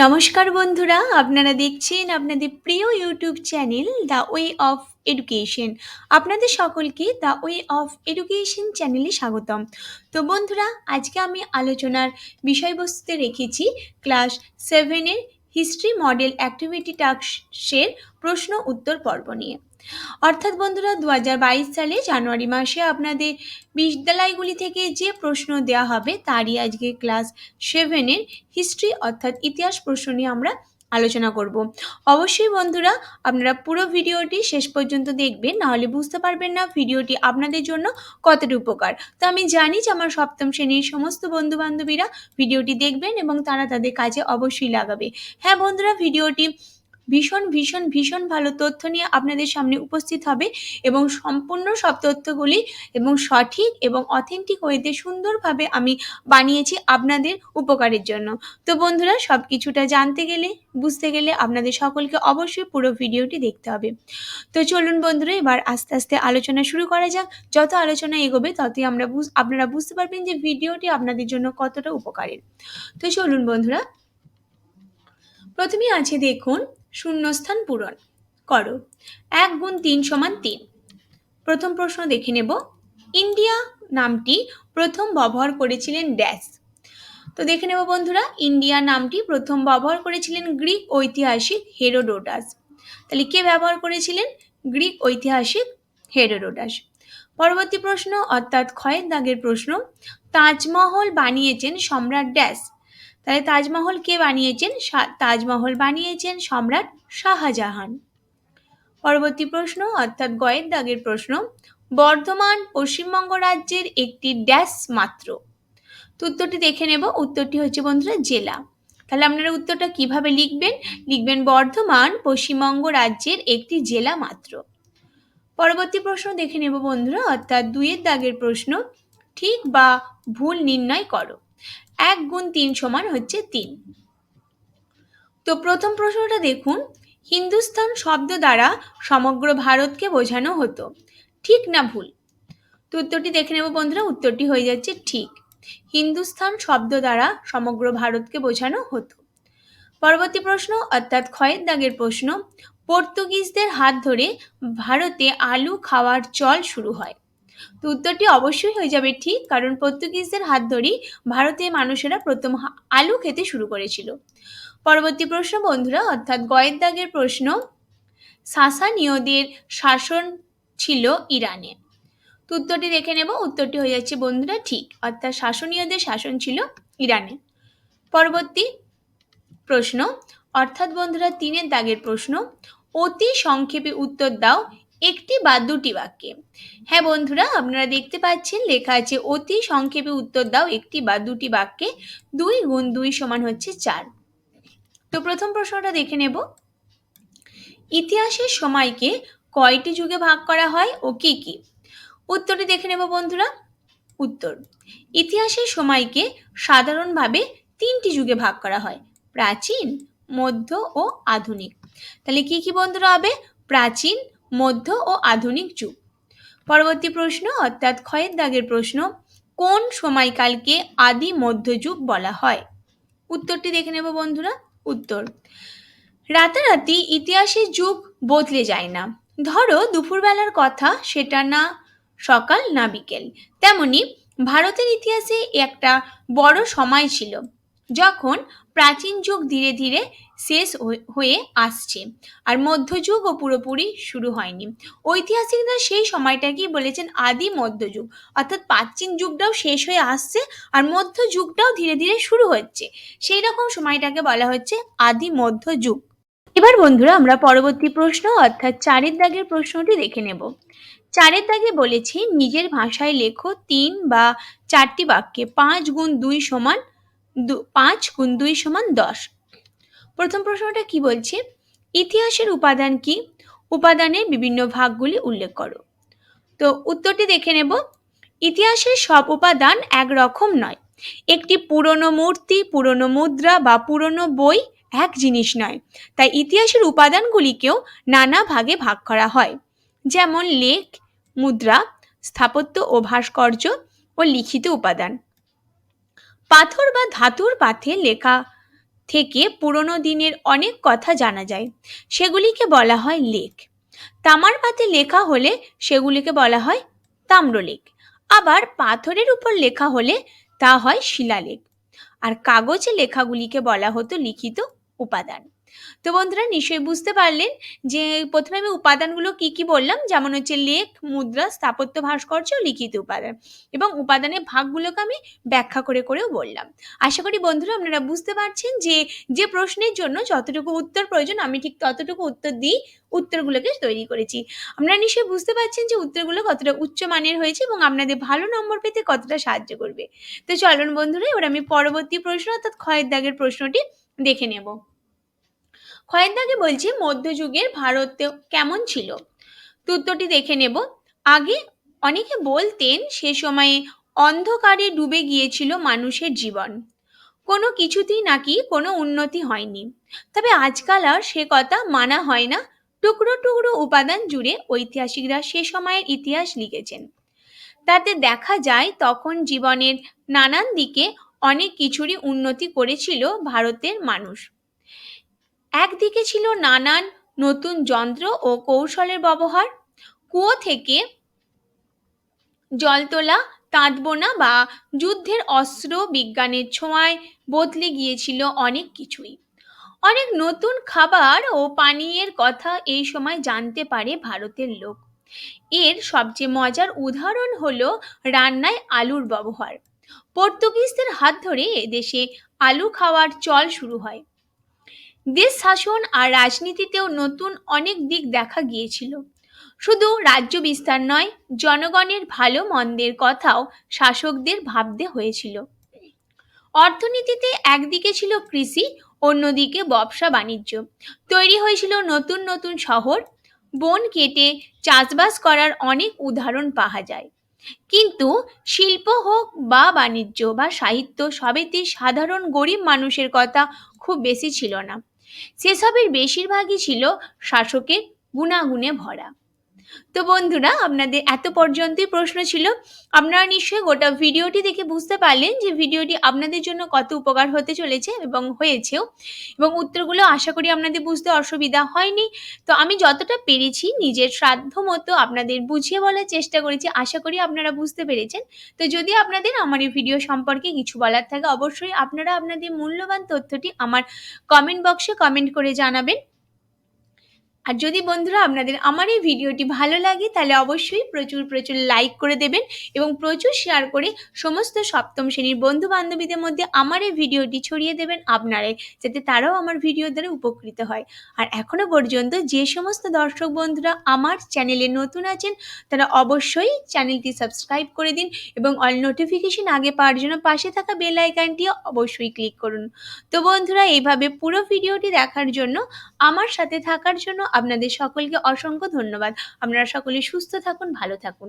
নমস্কার বন্ধুরা, আপনারা দেখছেন আপনাদের প্রিয় YouTube channel the way of education. আপনাদের সকলকে দ্য ওয়ে অফ এডুকেশন চ্যানেলে স্বাগতম। তো বন্ধুরা, আজকে আমি আলোচনার বিষয়বস্তুতে রেখেছি ক্লাস 7-এর হিস্ট্রি মডেল অ্যাক্টিভিটি টাস্কের প্রশ্ন উত্তর পর্ব নিয়ে। অর্থাৎ বন্ধুরা, 2022 সালে জানুয়ারি মাসে আপনাদের বিদ্যালয়গুলি থেকে যে প্রশ্ন দেওয়া হবে তারই আজকে ক্লাস 7-এর হিস্ট্রি অর্থাৎ ইতিহাস প্রশ্ন নিয়ে আমরা আলোচনা করব। অবশ্যই বন্ধুরা, আপনারা পুরো ভিডিওটি শেষ পর্যন্ত দেখবেন, নাহলে বুঝতে পারবেন না ভিডিওটি আপনাদের জন্য কতটা উপকার। তো আমি জানি যে আমার সপ্তম শ্রেণীর সমস্ত বন্ধু বান্ধবীরা ভিডিওটি দেখবেন এবং তারা তাদের কাজে অবশ্যই লাগাবে। হ্যাঁ বন্ধুরা, ভিডিওটি ভীষণ ভীষণ ভীষণ ভালো তথ্য নিয়ে আপনাদের সামনে উপস্থিত হবে এবং সম্পূর্ণ সব তথ্যগুলি এবং সঠিক এবং অথেন্টিক ওয়েতে সুন্দরভাবে আমি বানিয়েছি আপনাদের উপকারের জন্য। তো বন্ধুরা, সব কিছুটা জানতে গেলে, বুঝতে গেলে আপনাদের সকলকে অবশ্যই পুরো ভিডিওটি দেখতে হবে। তো চলুন বন্ধুরা, এবার আস্তে আস্তে আলোচনা শুরু করা যাক। যত আলোচনা এগোবে ততই আপনারা বুঝতে পারবেন যে ভিডিওটি আপনাদের জন্য কতটা উপকারের। তো চলুন বন্ধুরা, প্রথমেই আছে দেখুন, শূন্যস্থান পূরণ করো। 1 গুণ 3 সমান 3। প্রথম প্রশ্ন দেখে নেব, ইন্ডিয়া নামটি প্রথম ব্যবহার করেছিলেন ড্যাশ। তো দেখে নেব বন্ধুরা, ইন্ডিয়া নামটি প্রথম ব্যবহার করেছিলেন গ্রিক ঐতিহাসিক হেরোডোটাস। তাহলে কে ব্যবহার করেছিলেন? গ্রিক ঐতিহাসিক হেরোডোটাস। পরবর্তী প্রশ্ন অর্থাৎ ক্ষয়ের দাগের প্রশ্ন, তাজমহল বানিয়েছেন সম্রাট ড্যাশ। তাহলে তাজমহল কে বানিয়েছেন? তাজমহল বানিয়েছেন সম্রাট শাহজাহান। পরবর্তী প্রশ্ন অর্থাৎ গয়ের দাগের প্রশ্ন, বর্ধমান পশ্চিমবঙ্গ রাজ্যের একটি ড্যাশ মাত্র। তো উত্তরটি দেখে নেব, উত্তরটি হচ্ছে বন্ধুরা জেলা। তাহলে আপনারা উত্তরটা কিভাবে লিখবেন? লিখবেন বর্ধমান পশ্চিমবঙ্গ রাজ্যের একটি জেলা মাত্র। পরবর্তী প্রশ্ন দেখে নেব বন্ধুরা অর্থাৎ 2-এর দাগের প্রশ্ন, ঠিক বা ভুল নির্ণয় করো। 1 গুণ 3 সমান হচ্ছে 3। তো প্রথম প্রশ্নটা দেখুন, হিন্দুস্তান শব্দ দ্বারা সমগ্র ভারতকে বোঝানো হতো, ঠিক না ভুল? তো উত্তরটি দেখে নেব বন্ধুরা, উত্তরটি হয়ে যাচ্ছে ঠিক। হিন্দুস্তান শব্দ দ্বারা সমগ্র ভারতকে বোঝানো হতো। পরবর্তী প্রশ্ন অর্থাৎ ক্ষয়ের দাগের প্রশ্ন, পর্তুগিজদের হাত ধরে ভারতে আলু খাওয়ার চল শুরু হয়। তো উত্তরটি অবশ্যই হয়ে যাবে ঠিক, কারণ পর্তুগিজদের হাত ধরেই ভারতের মানুষেরা প্রথম আলু খেতে শুরু করেছিল। পরবর্তী প্রশ্ন বন্ধুরা অর্থাৎ গয়ের দাগের প্রশ্ন, সাসানীয়দের শাসন ছিল ইরানে। তো উত্তরটি দেখে নেব, উত্তরটি হয়ে যাচ্ছে বন্ধুরা ঠিক, অর্থাৎ শাসনীয়দের শাসন ছিল ইরানে। পরবর্তী প্রশ্ন অর্থাৎ বন্ধুরা 3-এর দাগের প্রশ্ন, অতি সংক্ষেপে উত্তর দাও একটি বা দুটি বাক্যে। হ্যাঁ বন্ধুরা, আপনারা দেখতে পাচ্ছেন লেখা আছে অতি সংক্ষেপে উত্তর দাও একটি বা দুটি বাক্যে। 2 গুণ 2 সমান হচ্ছে 4। তো প্রথম প্রশ্নটা দেখে নেব, ইতিহাসের সময়কে কয়টি যুগে ভাগ করা হয় ও কি কি? উত্তরটি দেখে নেব বন্ধুরা। উত্তর, ইতিহাসের সময়কে সাধারণভাবে 3টি যুগে ভাগ করা হয়, প্রাচীন, মধ্য ও আধুনিক। তাহলে কি কি বন্ধুরা হবে? প্রাচীন, মধ্য ও আধুনিক যুগ। পরবর্তী প্রশ্ন অর্থাৎ ক্ষয়ের দাগের প্রশ্ন, কোন সময়কালকে আদি মধ্যযুগ বলা হয়? উত্তরটি দেখে নেব বন্ধুরা। উত্তর, রাতারাতি ইতিহাসের যুগ বদলে যায় না। ধরো দুপুরবেলার কথা, সেটা না সকাল না বিকেল। তেমনি ভারতের ইতিহাসে একটা বড় সময় ছিল যখন প্রাচীন যুগ ধীরে ধীরে শেষ হয়ে আসছে আর মধ্যযুগও পুরোপুরি শুরু হয়নি। ঐতিহাসিকরা সেই সময়টাকেই বলেছেন আদি মধ্যযুগ, অর্থাৎ প্রাচীন যুগটাও শেষ হয়ে আসছে আর মধ্যযুগটাও ধীরে ধীরে শুরু হচ্ছে, সেই রকম সময়টাকে বলা হচ্ছে আদি মধ্যযুগ। এবার বন্ধুরা আমরা পরবর্তী প্রশ্ন অর্থাৎ 4-এর দাগের প্রশ্নটি দেখে নেব। 4-এর দাগে বলেছি নিজের ভাষায় লেখো 3 বা 4টি বাক্যে 5 গুণ 2 সমান 10। প্রথম প্রশ্নটা কি বলছে? ইতিহাসের উপাদান কি? উপাদানের বিভিন্ন ভাগগুলি উল্লেখ করো। তো উত্তরটি দেখে নেব, ইতিহাসের সব উপাদান একরকম নয়। একটি পুরনো মূর্তি, পুরনো মুদ্রা বা পুরনো বই এক জিনিস নয়। তাই ইতিহাসের উপাদানগুলিকেও নানা ভাগে ভাগ করা হয়, যেমন লেখ, মুদ্রা, স্থাপত্য ও ভাস্কর্য ও লিখিত উপাদান। পাথর বা ধাতুর পাথে লেখা থেকে পুরনো দিনের অনেক কথা জানা যায়, সেগুলিকে বলা হয় লেখ। তামার পাতে লেখা হলে সেগুলিকে বলা হয় তাম্রলেখ। আবার পাথরের উপর লেখা হলে তা হয় শিলালেখ। আর কাগজে লেখাগুলিকে বলা হতো লিখিত উপাদান। তো বন্ধুরা নিশ্চয়ই বুঝতে পারলেন যে প্রথমে আমি উপাদানগুলো কি কি বললাম, যেমন হচ্ছে লেখ, মুদ্রা, স্থাপত্য, ভাস্কর্য, লিখিত উপাদান, এবং উপাদানের ভাগগুলোকে আমি ব্যাখ্যা করে করেও বললাম। আশা করি বন্ধুরা আপনারা বুঝতে পারছেন যে যে প্রশ্নের জন্য যতটুকু উত্তর প্রয়োজন আমি ঠিক ততটুকু উত্তর দিয়ে উত্তরগুলোকে তৈরি করেছি। আপনারা নিশ্চয়ই বুঝতে পারছেন যে উত্তরগুলো কতটা উচ্চমানের হয়েছে এবং আপনাদের ভালো নম্বর পেতে কতটা সাহায্য করবে। তো চলুন বন্ধুরা, এবার আমি পরবর্তী প্রশ্ন অর্থাৎ ক্ষয়ের দাগের প্রশ্নটি দেখে নেব। ক্ষয়ের দাগে বলছি মধ্যযুগের ভারত কেমন ছিল। তো উত্তরটি দেখে নেব। আগে অনেকে বলতেন সে সময়ে অন্ধকারে ডুবে গিয়েছিল মানুষের জীবন, কোনো কিছুতেই নাকি কোনো উন্নতি হয়নি। তবে আজকাল আর সে কথা মানা হয় না। টুকরো টুকরো উপাদান জুড়ে ঐতিহাসিকরা সে সময়ের ইতিহাস লিখেছেন। তাতে দেখা যায় তখন জীবনের নানান দিকে অনেক কিছুরই উন্নতি করেছিল ভারতের মানুষ। একদিকে ছিল নানান নতুন যন্ত্র ও কৌশলের ব্যবহার, কুয়ো থেকে জল তোলা, তাঁত বোনা বা যুদ্ধের অস্ত্র বিজ্ঞানের ছোঁয়ায় বদলে গিয়েছিল অনেক কিছুই। অনেক নতুন খাবার ও পানীয়ের কথা এই সময় জানতে পারে ভারতের লোক। এর সবচেয়ে মজার উদাহরণ হলো রান্নায় আলুর ব্যবহার। পর্তুগিজদের হাত ধরে এদেশে আলু খাওয়ার চল শুরু হয়। দেশ শাসন আর রাজনীতিতেও নতুন অনেক দিক দেখা গিয়েছিল। শুধু রাজ্য বিস্তার নয়, জনগণের ভালো মন্দের কথাও শাসকদের ভাবতে হয়েছিল। অর্থনীতিতে একদিকে ছিল কৃষি, অন্যদিকে ব্যবসা বাণিজ্য। তৈরি হয়েছিল নতুন নতুন শহর। বন কেটে চাষবাস করার অনেক উদাহরণ পাওয়া যায়। কিন্তু শিল্প হোক বা বাণিজ্য বা সাহিত্য, সবেতে সাধারণ গরিব মানুষের কথা খুব বেশি ছিল না। সেসবের বেশিরভাগই ছিল শাসকের গুণাগুণে ভরা। তো বন্ধুরা আপনাদের এত পর্যন্তই প্রশ্ন ছিল। আপনারা নিশ্চয়ই গোটা ভিডিওটি দেখে বুঝতে পারলেন যে ভিডিওটি আপনাদের জন্য কত উপকার হতে চলেছে এবং হয়েছেও, এবং উত্তরগুলো আশা করি আপনাদের বুঝতে অসুবিধা হয়নি। তো আমি যতটা পেরেছি নিজের সাধ্য মতো আপনাদের বুঝিয়ে বলার চেষ্টা করেছি, আশা করি আপনারা বুঝতে পেরেছেন। তো যদি আপনাদের আমার এই ভিডিও সম্পর্কে কিছু বলার থাকে অবশ্যই আপনারা আপনাদের মূল্যবান তথ্যটি আমার কমেন্ট বক্সে কমেন্ট করে জানাবেন। আর যদি বন্ধুরা আপনাদের আমার এই ভিডিওটি ভালো লাগে তাহলে অবশ্যই প্রচুর প্রচুর লাইক করে দেবেন এবং প্রচুর শেয়ার করে সমস্ত সপ্তম শ্রেণীর বন্ধু বান্ধবীদের মধ্যে আমার এই ভিডিওটি ছড়িয়ে দেবেন আপনারাই, যাতে তারাও আমার ভিডিও দ্বারা উপকৃত হয়। আর এখনো পর্যন্ত যে সমস্ত দর্শক বন্ধুরা আমার চ্যানেলে নতুন আছেন তারা অবশ্যই চ্যানেলটি সাবস্ক্রাইব করে দিন এবং অল নোটিফিকেশন আগে পাওয়ার জন্য পাশে থাকা বেল আইকনটি অবশ্যই ক্লিক করুন। তো বন্ধুরা এইভাবে পুরো ভিডিওটি দেখার জন্য, আমার সাথে থাকার জন্য আপনাদের সকলকে অসংখ্য ধন্যবাদ। আপনারা সকলে সুস্থ থাকুন, ভালো থাকুন।